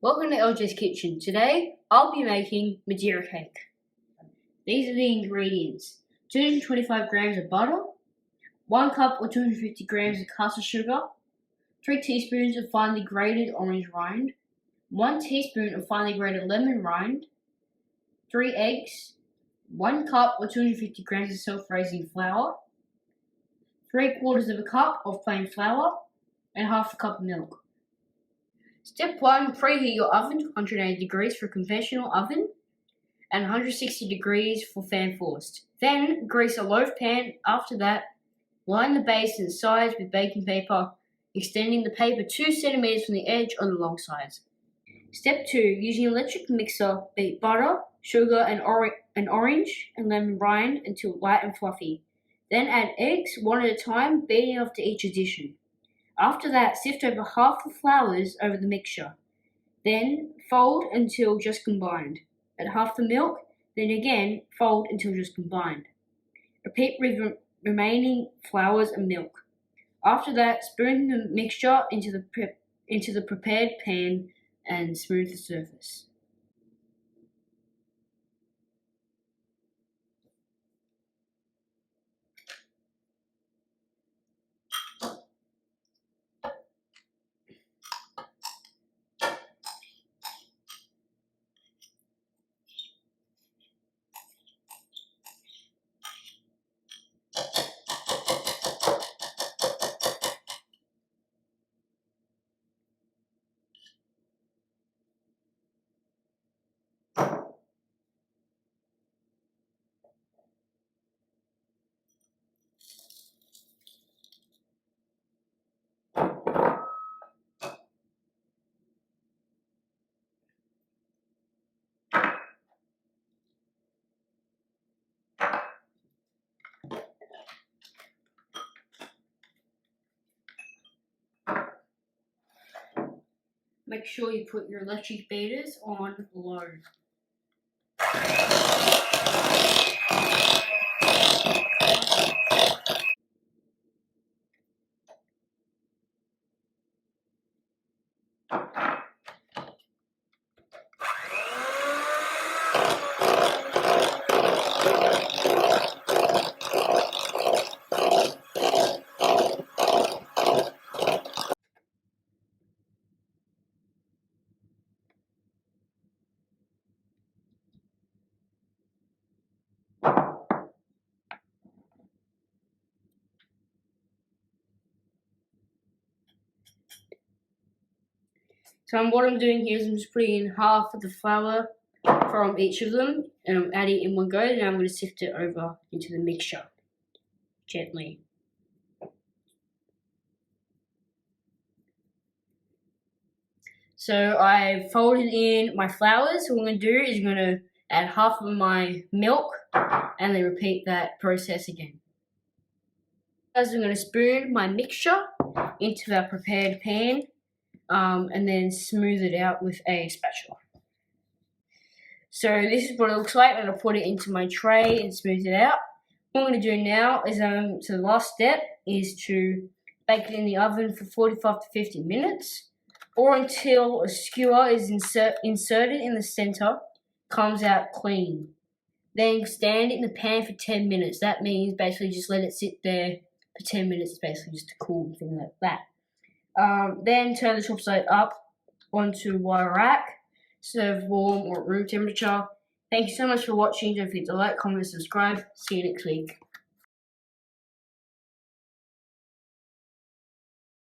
Welcome to LJ's Kitchen. Today, I'll be making Madeira cake. These are the ingredients. 225 grams of butter, 1 cup or 250 grams of caster sugar, 3 teaspoons of finely grated orange rind, 1 teaspoon of finely grated lemon rind, 3 eggs, 1 cup or 250 grams of self-raising flour, 3/4 cup of plain flour, and half a cup of milk. Step 1. Preheat your oven to 180 degrees for a conventional oven and 160 degrees for fan forced. Then grease a loaf pan. After that, line the base and sides with baking paper, extending the paper 2 centimeters from the edge on the long sides. Step 2. Using an electric mixer, beat butter, sugar, and orange and lemon rind until light and fluffy. Then add eggs one at a time, beating after each addition. After that, sift over half the flours over the mixture. Then fold until just combined. Add half the milk, then again fold until just combined. Repeat with remaining flours and milk. After that, spoon the mixture into the prepared pan and smooth the surface. Make sure you put your electric beaters on low. So what I'm doing here is I'm just putting in half of the flour from each of them, and I'm adding it in one go, and I'm going to sift it over into the mixture gently. So I folded in my flours. So what I'm going to do is I'm going to add half of my milk and then repeat that process again. As I'm going to spoon my mixture into our prepared pan and then smooth it out with a spatula. So this is what it looks like. I'm going to put it into my tray and smooth it out. What I'm going to do now is, so the last step is to bake it in the oven for 45 to 50 minutes or until a skewer is inserted in the center, comes out clean. Then stand it in the pan for 10 minutes. That means basically just let it sit there for 10 minutes, basically just to cool and things like that. Then turn the top side up onto a wire rack. Serve warm or at room temperature. Thank you so much for watching. Don't forget to like, comment, subscribe. See you next week.